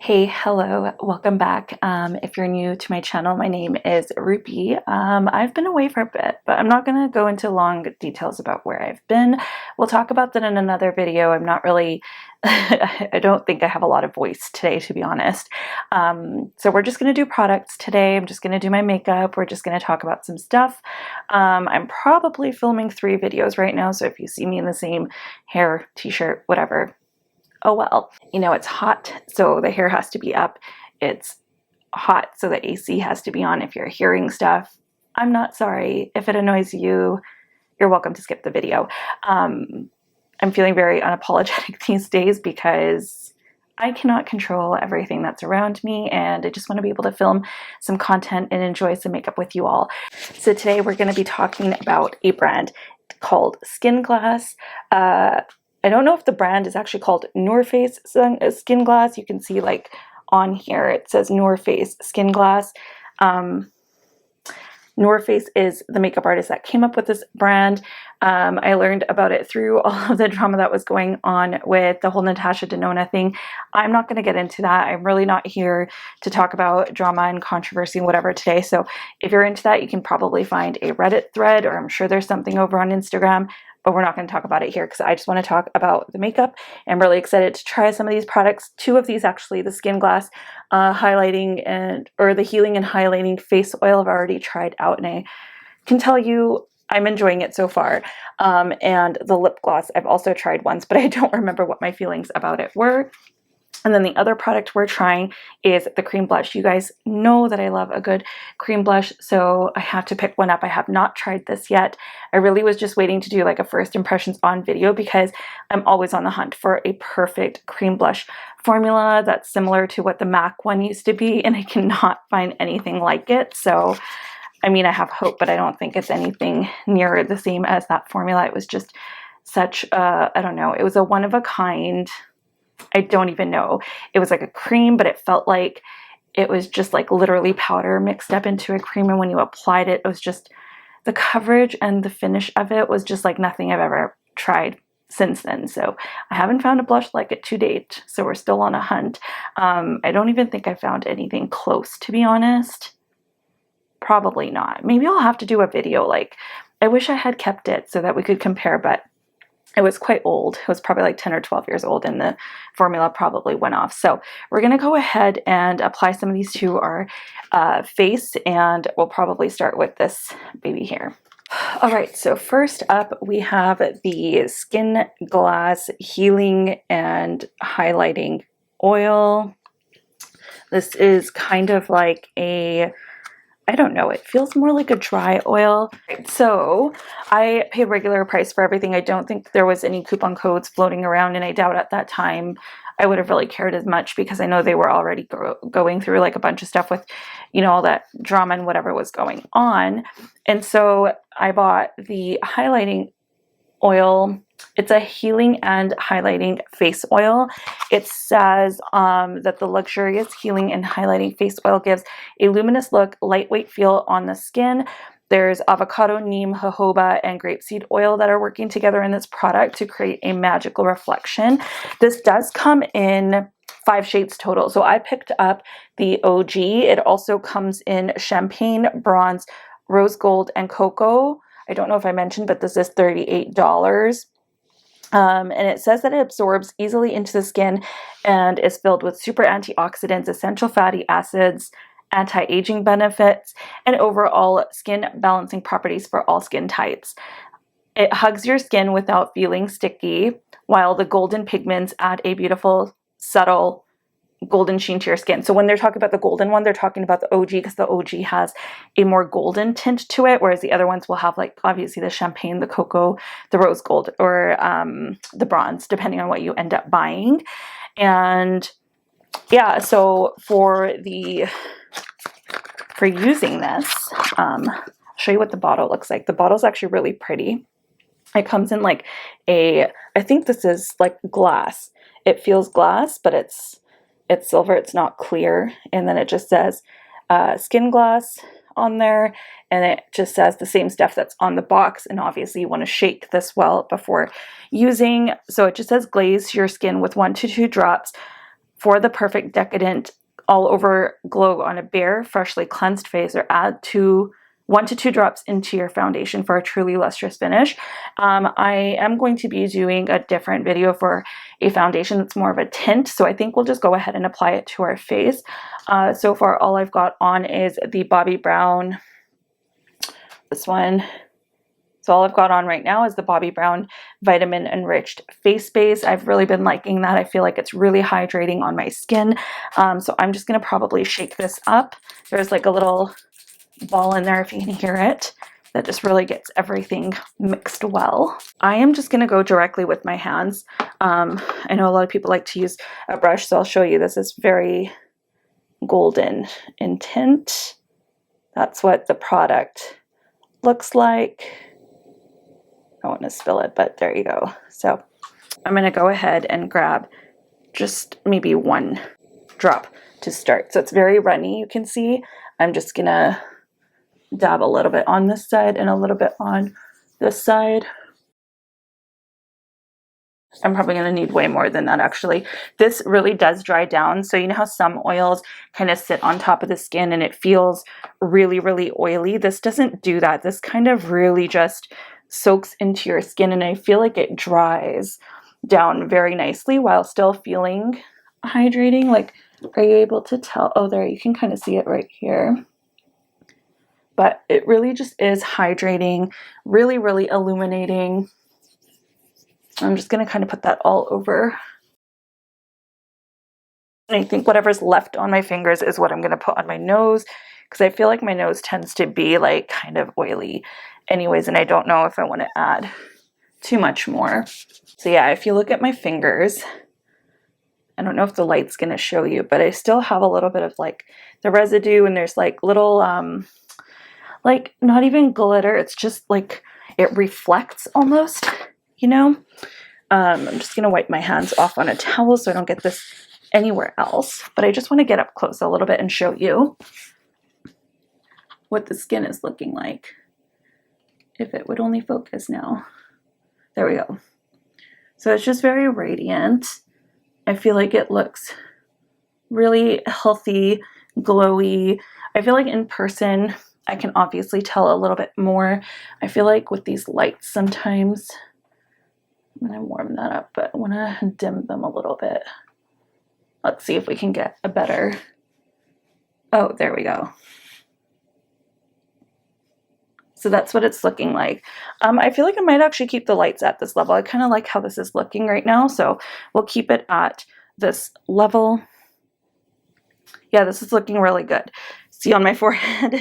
Hey, hello, welcome back. If you're new to my channel, my name is Rupy. I've been away for a bit, but I'm not going to go into long details about where I've been. We'll talk about that in another video. I'm not really, I don't think I have a lot of voice today, to be honest. So we're just going to do products today. I'm just going to do my makeup. We're just going to talk about some stuff. I'm probably filming 3 videos right now, so if you see me in the same hair, t-shirt, whatever, oh well. You know, it's hot, so the hair has to be up. It's hot, so the AC has to be on. If you're hearing stuff, I'm not sorry. If it annoys you, you're welcome to skip the video. I'm feeling very unapologetic these days because I cannot control everything that's around me, and I just want to be able to film some content and enjoy some makeup with you all. So today we're going to be talking about a brand called Skinglass. I don't know if the brand is actually called Noorface Skinglass. You can see like on here it says Noorface Skinglass. Noorface is the makeup artist that came up with this brand. I learned about it through all of the drama that was going on with the whole Natasha Denona thing. I'm not going to get into that. I'm really not here to talk about drama and controversy and whatever today. So if you're into that, you can probably find a Reddit thread, or I'm sure there's something over on Instagram, but we're not going to talk about it here because I just want to talk about the makeup. I'm really excited to try some of these products. 2 of these actually, the Skinglass highlighting or the healing and highlighting face oil I've already tried out, and I can tell you I'm enjoying it so far. And the lip gloss I've also tried once, but I don't remember what my feelings about it were. And then the other product we're trying is the cream blush. You guys know that I love a good cream blush, so I have to pick one up. I have not tried this yet. I really was just waiting to do like a first impressions on video because I'm always on the hunt for a perfect cream blush formula that's similar to what the MAC one used to be, and I cannot find anything like it. So, I mean, I have hope, but I don't think it's anything near the same as that formula. It was just such a, I don't know, it was a one-of-a-kind. I don't even know. It was like a cream, but it felt like it was just like literally powder mixed up into a cream. And when you applied it, it was just the coverage and the finish of it was just like nothing I've ever tried since then. So I haven't found a blush like it to date. So we're still on a hunt. I don't even think I found anything close, to be honest. Probably not. Maybe I'll have to do a video. Like, I wish I had kept it so that we could compare, but it was quite old. It was probably like 10 or 12 years old, and the formula probably went off. So we're going to go ahead and apply some of these to our face, and we'll probably start with this baby here. All right, so first up we have the Skinglass Healing and Highlighting Oil. This is kind of like a, I don't know, it feels more like a dry oil. So I paid regular price for everything. I don't think there was any coupon codes floating around, and I doubt at that time I would have really cared as much because I know they were already going through like a bunch of stuff with, you know, all that drama and whatever was going on. And so I bought the highlighting oil. It's a healing and highlighting face oil. It says that the luxurious healing and highlighting face oil gives a luminous look, lightweight feel on the skin. There's avocado, neem, jojoba, and grapeseed oil that are working together in this product to create a magical reflection. This does come in 5 shades total. So I picked up the OG. It also comes in champagne, bronze, rose gold, and cocoa. I don't know if I mentioned, but this is $38. And it says that it absorbs easily into the skin and is filled with super antioxidants, essential fatty acids, anti-aging benefits, and overall skin balancing properties for all skin types. It hugs your skin without feeling sticky, while the golden pigments add a beautiful, subtle golden sheen to your skin. So when they're talking about the golden one, they're talking about the OG because the OG has a more golden tint to it, whereas the other ones will have like obviously the champagne, the cocoa, the rose gold, or the bronze, depending on what you end up buying. And yeah, so for using this, I'll show you what the bottle looks like. The bottle's actually really pretty. It comes in like a, I think this is like glass. It feels glass, but it's silver, it's not clear. And then it just says Skinglass on there, and it just says the same stuff that's on the box. And obviously you want to shake this well before using. So it just says glaze your skin with 1 to 2 drops for the perfect decadent all over glow on a bare, freshly cleansed face, or add 1 to 2 drops into your foundation for a truly lustrous finish. I am going to be doing a different video for a foundation that's more of a tint, so I think we'll just go ahead and apply it to our face. So far, all I've got on is the Bobbi Brown, this one. So all I've got on right now is the Bobbi Brown Vitamin Enriched Face Base. I've really been liking that. I feel like it's really hydrating on my skin. So I'm just going to probably shake this up. There's like a little ball in there if you can hear it. That just really gets everything mixed well. I am just going to go directly with my hands. I know a lot of people like to use a brush, so I'll show you. This is very golden in tint. That's what the product looks like. I don't want to spill it, but there you go. So I'm going to go ahead and grab just maybe 1 drop to start. So it's very runny, you can see. I'm just going to dab a little bit on this side and a little bit on this side. I'm probably going to need way more than that, actually. This really does dry down. So you know how some oils kind of sit on top of the skin and it feels really, really oily? This doesn't do that. This kind of really just soaks into your skin, and I feel like it dries down very nicely while still feeling hydrating. Like, are you able to tell? Oh, there, you can kind of see it right here. But it really just is hydrating, really, really illuminating. I'm just going to kind of put that all over. And I think whatever's left on my fingers is what I'm going to put on my nose, because I feel like my nose tends to be like kind of oily anyways, and I don't know if I want to add too much more. So yeah, if you look at my fingers, I don't know if the light's going to show you, but I still have a little bit of like the residue, and there's like little, like not even glitter. It's just like it reflects almost, you know? I'm just going to wipe my hands off on a towel so I don't get this anywhere else. But I just want to get up close a little bit and show you what the skin is looking like. If it would only focus now. There we go. So it's just very radiant. I feel like it looks really healthy, glowy. I feel like in person, I can obviously tell a little bit more. I feel like with these lights sometimes, I'm going to warm that up, but I want to dim them a little bit. Let's see if we can get a better, oh, there we go. So that's what it's looking like. I feel like I might actually keep the lights at this level. I kind of like how this is looking right now, so we'll keep it at this level. Yeah, this is looking really good. See on my forehead,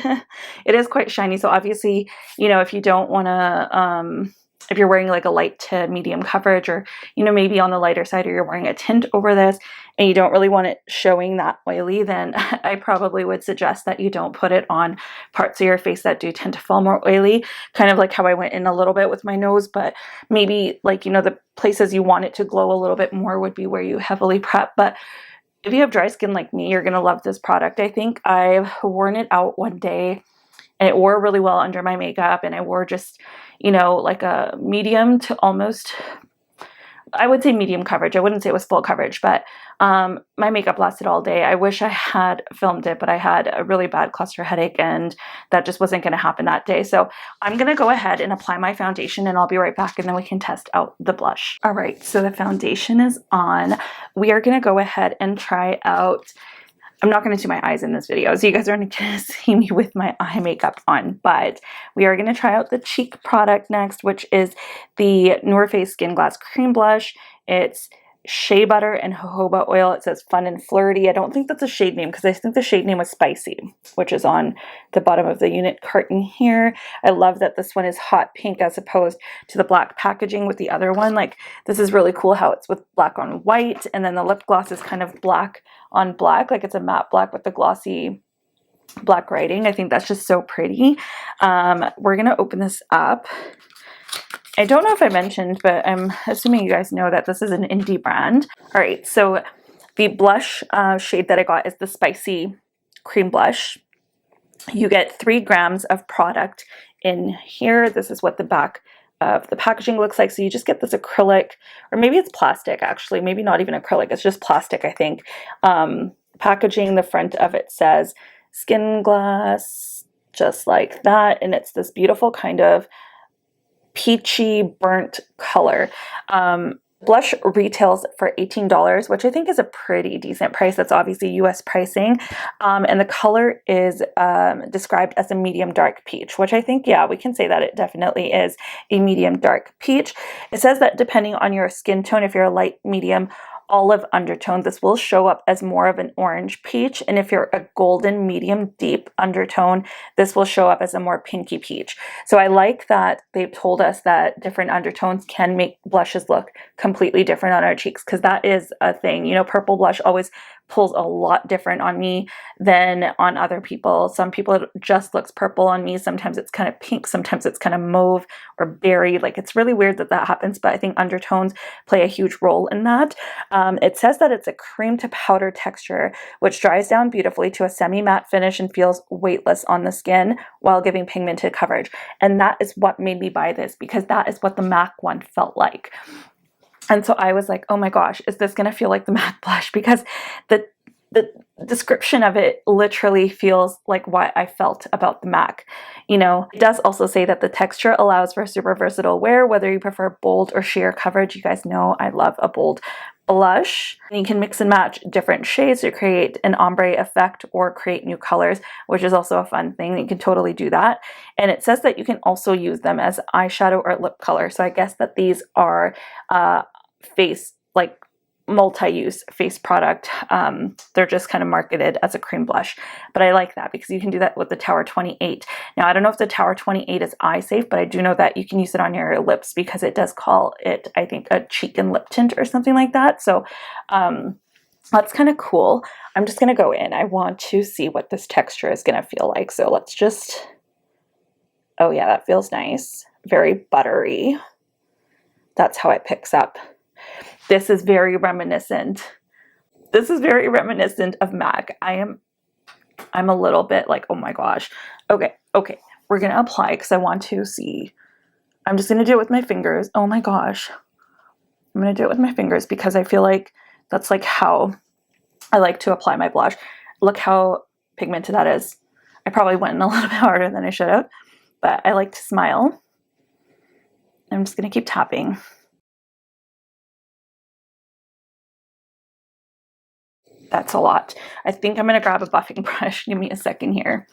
it is quite shiny. So obviously, you know, if you don't want to, if you're wearing like a light to medium coverage, or, you know, maybe on the lighter side, or you're wearing a tint over this and you don't really want it showing that oily, then I probably would suggest that you don't put it on parts of your face that do tend to fall more oily, kind of like how I went in a little bit with my nose. But maybe, like, you know, the places you want it to glow a little bit more would be where you heavily prep. But if you have dry skin like me, you're going to love this product. I think I've worn it out one day and it wore really well under my makeup, and I wore just, you know, like a medium to almost, I would say medium coverage. I wouldn't say it was full coverage, but my makeup lasted all day. I wish I had filmed it, but I had a really bad cluster headache and that just wasn't going to happen that day. So I'm going to go ahead and apply my foundation, and I'll be right back, and then we can test out the blush. All right, so the foundation is on. We are going to go ahead and try out, I'm not going to do my eyes in this video, so you guys aren't going to see me with my eye makeup on, but we are going to try out the cheek product next, which is the Noorface Skinglass Cream Blush. It's shea butter and jojoba oil. It says fun and flirty. I don't think that's a shade name, because I think the shade name was spicy, which is on the bottom of the unit carton here. I love that this one is hot pink as opposed to the black packaging with the other one. Like, this is really cool how it's with black on white, and then the lip gloss is kind of black on black, like it's a matte black with the glossy black writing. I think that's just so pretty. We're gonna open this up. I don't know if I mentioned, but I'm assuming you guys know that this is an indie brand. All right, so the blush shade that I got is the Spicy Cream Blush. You get 3 grams of product in here. This is what the back of the packaging looks like. So you just get this acrylic, or maybe it's plastic actually, maybe not even acrylic, it's just plastic, I think. Packaging, the front of it says Skinglass, just like that, and it's this beautiful kind of peachy burnt color. Blush retails for $18, which I think is a pretty decent price. That's obviously US pricing. And the color is described as a medium dark peach, which I think, yeah, we can say that it definitely is a medium dark peach. It says that depending on your skin tone, if you're a light, medium, olive undertone, this will show up as more of an orange peach, and if you're a golden medium deep undertone, this will show up as a more pinky peach. So I like that they've told us that different undertones can make blushes look completely different on our cheeks, because that is a thing. You know, purple blush always pulls a lot different on me than on other people. Some people it just looks purple on me, sometimes it's kind of pink, sometimes it's kind of mauve or berry. Like, it's really weird that that happens, but I think undertones play a huge role in that. It says that it's a cream to powder texture, which dries down beautifully to a semi-matte finish and feels weightless on the skin while giving pigmented coverage. And that is what made me buy this, because that is what the MAC one felt like. And so I was like, oh my gosh, is this going to feel like the MAC blush? Because the description of it literally feels like what I felt about the MAC. You know, it does also say that the texture allows for super versatile wear, whether you prefer bold or sheer coverage. You guys know I love a bold blush. And you can mix and match different shades to create an ombre effect or create new colors, which is also a fun thing. You can totally do that. And it says that you can also use them as eyeshadow or lip color. So I guess that these are face, like, multi-use face product. They're just kind of marketed as a cream blush, but I like that because you can do that with the Tower 28. Now, I don't know if the Tower 28 is eye safe, but I do know that you can use it on your lips because it does call it, I think, a cheek and lip tint or something like that. So that's kind of cool. I'm just going to go in. I want to see what this texture is going to feel like. So let's just, oh yeah, that feels nice. Very buttery. That's how it picks up. This is very reminiscent. This is very reminiscent of MAC. I'm a little bit like, oh my gosh. Okay. We're going to apply because I want to see. I'm just going to do it with my fingers. Oh my gosh. I'm going to do it with my fingers because I feel like that's like how I like to apply my blush. Look how pigmented that is. I probably went in a little bit harder than I should have, but I like to smile. I'm just going to keep tapping. That's a lot. I think I'm going to grab a buffing brush. Give me a second here.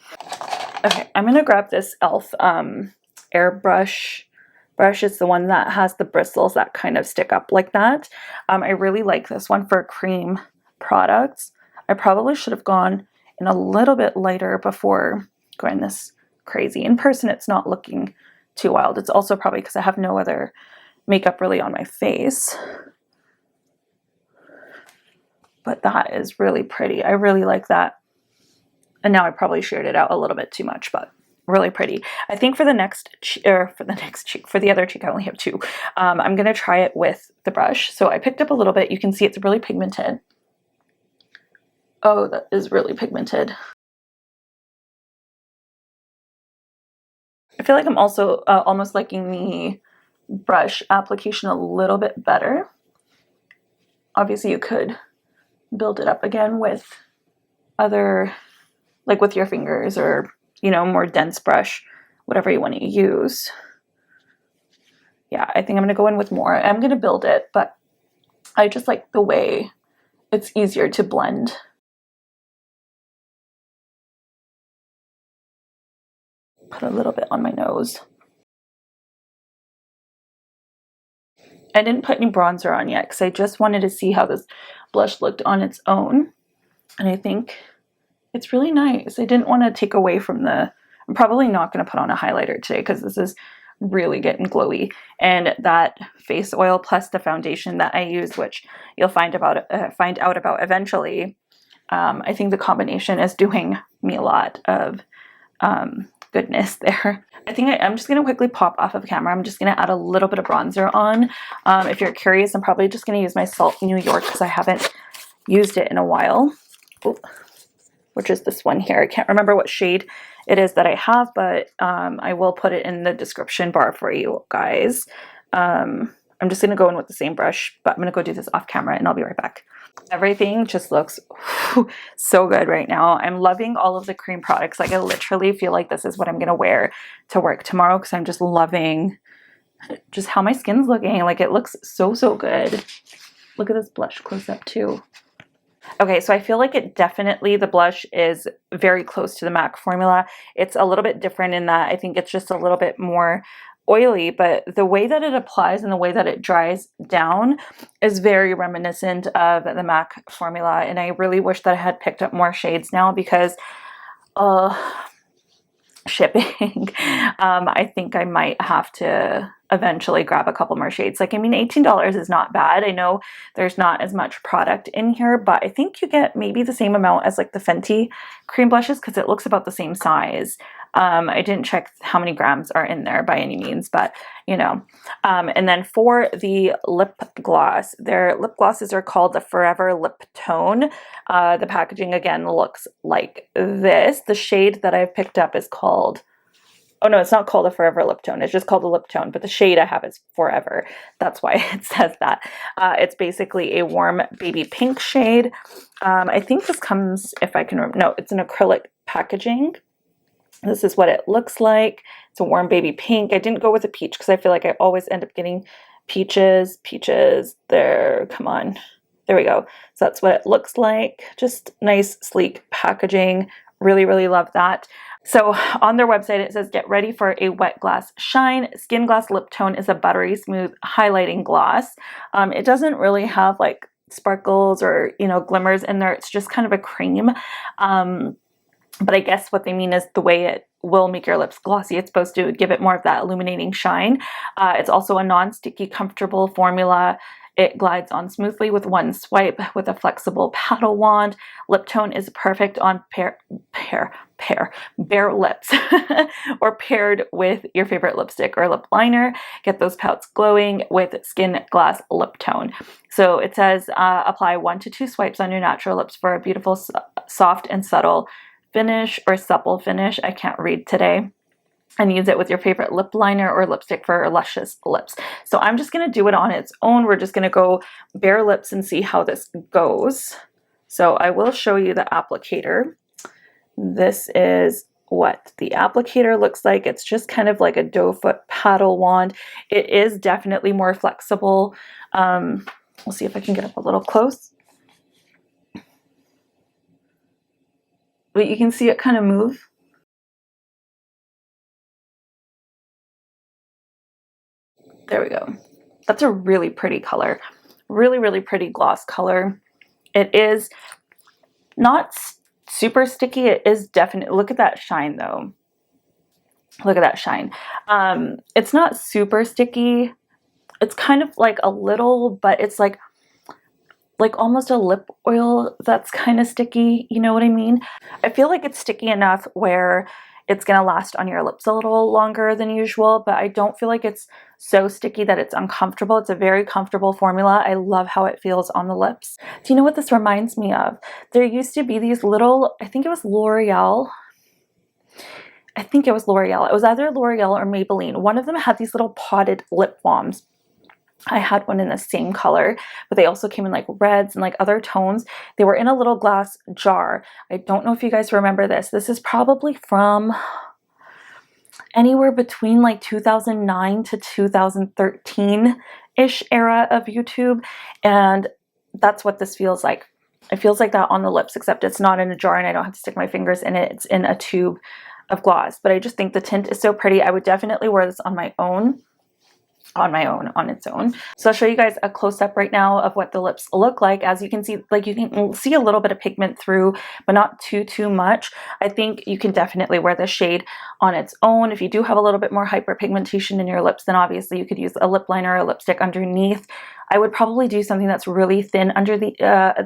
Okay, I'm going to grab this e.l.f. Airbrush brush. It's the one that has the bristles that kind of stick up like that. I really like this one for cream products. I probably should have gone in a little bit lighter before going this crazy. In person, it's not looking too wild. It's also probably because I have no other makeup really on my face. But that is really pretty. I really like that. And now I probably shared it out a little bit too much, but really pretty. I think for the other cheek, I only have two. I'm going to try it with the brush. So I picked up a little bit. You can see it's really pigmented. Oh, that is really pigmented. I feel like I'm also almost liking the brush application a little bit better. Obviously, you could build it up again with other, like with your fingers or, you know, more dense brush, whatever you want to use. Yeah, I think I'm going to go in with more. I'm going to build it, but I just like the way it's easier to blend. Put a little bit on my nose. I didn't put any bronzer on yet because I just wanted to see how this blush looked on its own. And I think it's really nice. I didn't want to take away from the, I'm probably not going to put on a highlighter today because this is really getting glowy. And that face oil plus the foundation that I use, which you'll find out about eventually, I think the combination is doing me a lot of goodness there. I think I'm just going to quickly pop off of camera. I'm just going to add a little bit of bronzer on. If you're curious, I'm probably just going to use my Salt New York because I haven't used it in a while. Ooh. which is this one here. I can't remember what shade it is that I have, but I will put it in the description bar for you guys. I'm just going to go in with the same brush, but I'm going to go do this off camera and I'll be right back. Everything just looks so good right now. I'm loving all of the cream products. Like I literally feel like this is what I'm going to wear to work tomorrow because I'm just loving just how my skin's looking. Like it looks so good. Look at this blush close up too. Okay, so I feel like it definitely, the blush is very close to the MAC formula. It's a little bit different in that I think it's just a little bit more oily, but the way that it applies and the way that it dries down is very reminiscent of the MAC formula. And I really wish that I had picked up more shades now because shipping. I think I might have to eventually grab a couple more shades. Like, I mean, $18 is not bad. I know there's not as much product in here, but I think you get maybe the same amount as like the Fenty cream blushes because it looks about the same size. I didn't check how many grams are in there by any means, but you know. And then for the lip gloss, their lip glosses are called the Forever Lip Tone. The packaging again looks like this. The shade that I've picked up is called, oh no, it's not called a Forever Lip Tone. It's just called a lip tone, but the shade I have is Forever. That's why it says that. It's basically a warm baby pink shade. I think this comes, if I can remember, no, it's an acrylic packaging. This is what it looks like. It's a warm baby pink. I didn't go with a peach because I feel like I always end up getting peaches. Peaches, there, come on. There we go. So that's what it looks like. Just nice, sleek packaging. Really, really love that. So on their website, it says, get ready for a wet glass shine. Skinglass Lip Tone is a buttery smooth highlighting gloss. It doesn't really have like sparkles or, you know, glimmers in there. It's just kind of a cream. But I guess what they mean is the way it will make your lips glossy. It's supposed to give it more of that illuminating shine. It's also a non-sticky, comfortable formula. It glides on smoothly with one swipe with a flexible paddle wand. Lip tone is perfect on bare lips or paired with your favorite lipstick or lip liner. Get those pouts glowing with Skinglass Lip Tone. So it says apply 1 to 2 swipes on your natural lips for a beautiful, soft and subtle finish or supple finish. I can't read today. And use it with your favorite lip liner or lipstick for luscious lips. So I'm just going to do it on its own. We're just going to go bare lips and see how this goes. So I will show you the applicator. This is what the applicator looks like. It's just kind of like a doe foot paddle wand. It is definitely more flexible. We'll see if I can get up a little close. But you can see it kind of move. There we go. That's a really pretty color. Really, really pretty gloss color. It is not super sticky. It is definitely, look at that shine though. Look at that shine. It's not super sticky. It's kind of like a little, but it's like almost a lip oil that's kind of sticky. You know what I mean? I feel like it's sticky enough where it's going to last on your lips a little longer than usual, but I don't feel like it's so sticky that it's uncomfortable. It's a very comfortable formula. I love how it feels on the lips. Do you know what this reminds me of? There used to be these little, I think it was L'Oreal. I think it was L'Oreal. It was either L'Oreal or Maybelline. One of them had these little potted lip balms. I had one in the same color, but they also came in like reds and like other tones. They were in a little glass jar. I don't know if you guys remember this. This is probably from anywhere between like 2009 to 2013-ish era of YouTube. And that's what this feels like. It feels like that on the lips, except it's not in a jar and I don't have to stick my fingers in it. It's in a tube of gloss. But I just think the tint is so pretty. I would definitely wear this on my own. On its own. So I'll show you guys a close-up right now of what the lips look like. As you can see, like you can see a little bit of pigment through, but not too much. I think you can definitely wear this shade on its own. If you do have a little bit more hyperpigmentation in your lips, then obviously you could use a lip liner or a lipstick underneath. I would probably do something that's really thin under the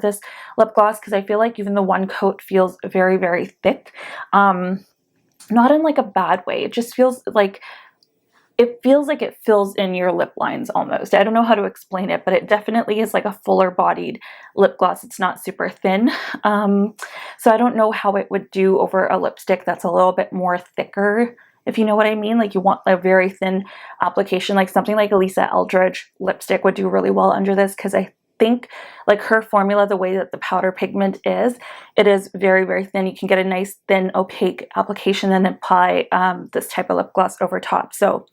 this lip gloss because I feel like even the one coat feels very, very thick. Not in like a bad way. It just feels like it feels like it fills in your lip lines almost. I don't know how to explain it, but it definitely is like a fuller bodied lip gloss. It's not super thin. So I don't know how it would do over a lipstick that's a little bit more thicker, if you know what I mean. Like you want a very thin application, like something like a Lisa Eldridge lipstick would do really well under this, because I think like her formula, the way that the powder pigment is, it is very, very thin. You can get a nice thin opaque application and apply this type of lip gloss over top. So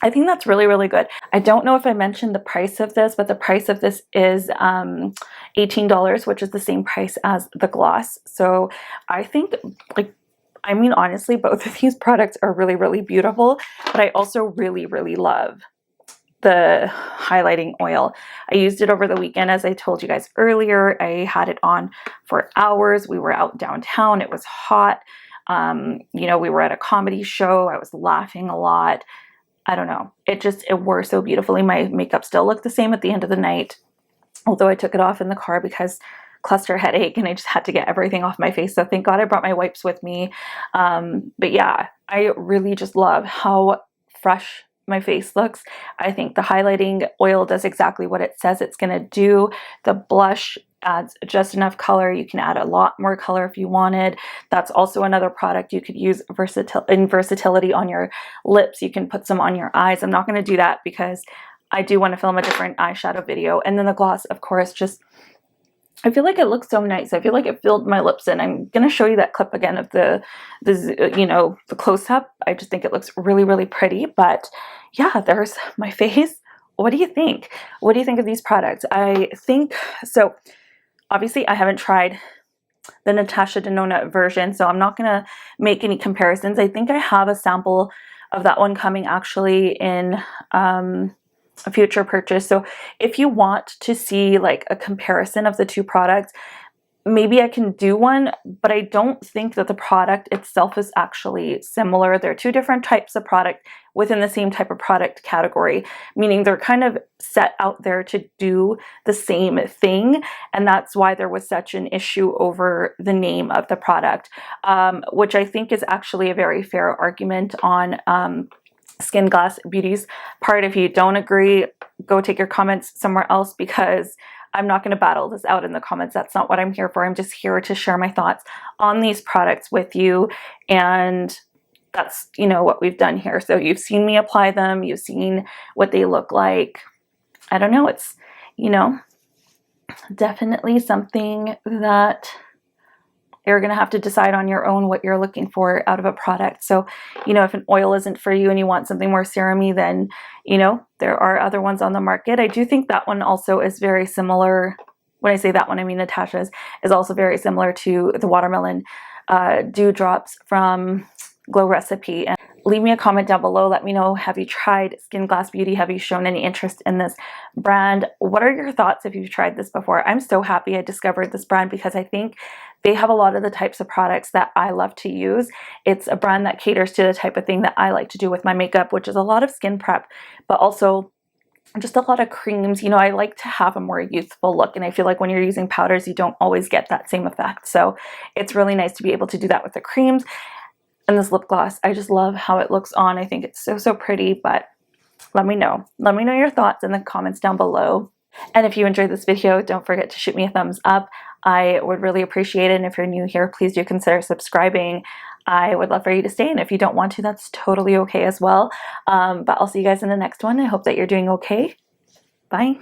I think that's really, really good. I don't know if I mentioned the price of this, but the price of this is $18, which is the same price as the gloss. So I think, like, I mean, honestly, both of these products are really, really beautiful, but I also really, really love the highlighting oil. I used it over the weekend, as I told you guys earlier. I had it on for hours. We were out downtown. It was hot. You know, we were at a comedy show. I was laughing a lot. I don't know. It wore so beautifully. My makeup still looked the same at the end of the night, although I took it off in the car because cluster headache and I just had to get everything off my face. So thank God I brought my wipes with me. But yeah, I really just love how fresh my face looks. I think the highlighting oil does exactly what it says it's going to do. The blush adds just enough color. You can add a lot more color if you wanted. That's also another product you could use in versatility on your lips. You can put some on your eyes. I'm not going to do that because I do want to film a different eyeshadow video. And then the gloss, of course, just, I feel like it looks so nice. I feel like it filled my lips in. I'm going to show you that clip again of the you know, the close-up. I just think it looks really, really pretty. But yeah, there's my face. What do you think? What do you think of these products? I think, so obviously I haven't tried the Natasha Denona version, so I'm not going to make any comparisons. I think I have a sample of that one coming actually in a future purchase. So if you want to see like a comparison of the two products, maybe I can do one, but I don't think that the product itself is actually similar. They're two different types of product within the same type of product category, meaning they're kind of set out there to do the same thing. And that's why there was such an issue over the name of the product, which I think is actually a very fair argument on Skinglass Beauty's part. If you don't agree, go take your comments somewhere else, because I'm not going to battle this out in the comments. That's not what I'm here for. I'm just here to share my thoughts on these products with you. And that's, you know, what we've done here. So you've seen me apply them. You've seen what they look like. I don't know. It's, you know, definitely something that you're going to have to decide on your own what you're looking for out of a product. So, you know, if an oil isn't for you and you want something more serum-y, then, you know, there are other ones on the market. I do think that one also is very similar. When I say that one, I mean Natasha's is also very similar to the Watermelon Dewdrops from Glow Recipe. And leave me a comment down below. Let me know, have you tried Skinglass Beauty? Have you shown any interest in this brand? What are your thoughts if you've tried this before? I'm so happy I discovered this brand because I think they have a lot of the types of products that I love to use. It's a brand that caters to the type of thing that I like to do with my makeup, which is a lot of skin prep, but also just a lot of creams. You know, I like to have a more youthful look, and I feel like when you're using powders, you don't always get that same effect. So it's really nice to be able to do that with the creams. And this lip gloss, I just love how it looks on. I think it's so, so pretty, but let me know. Let me know your thoughts in the comments down below. And if you enjoyed this video, don't forget to shoot me a thumbs up. I would really appreciate it. And if you're new here, please do consider subscribing. I would love for you to stay. And if you don't want to, that's totally okay as well. But I'll see you guys in the next one. I hope that you're doing okay. Bye.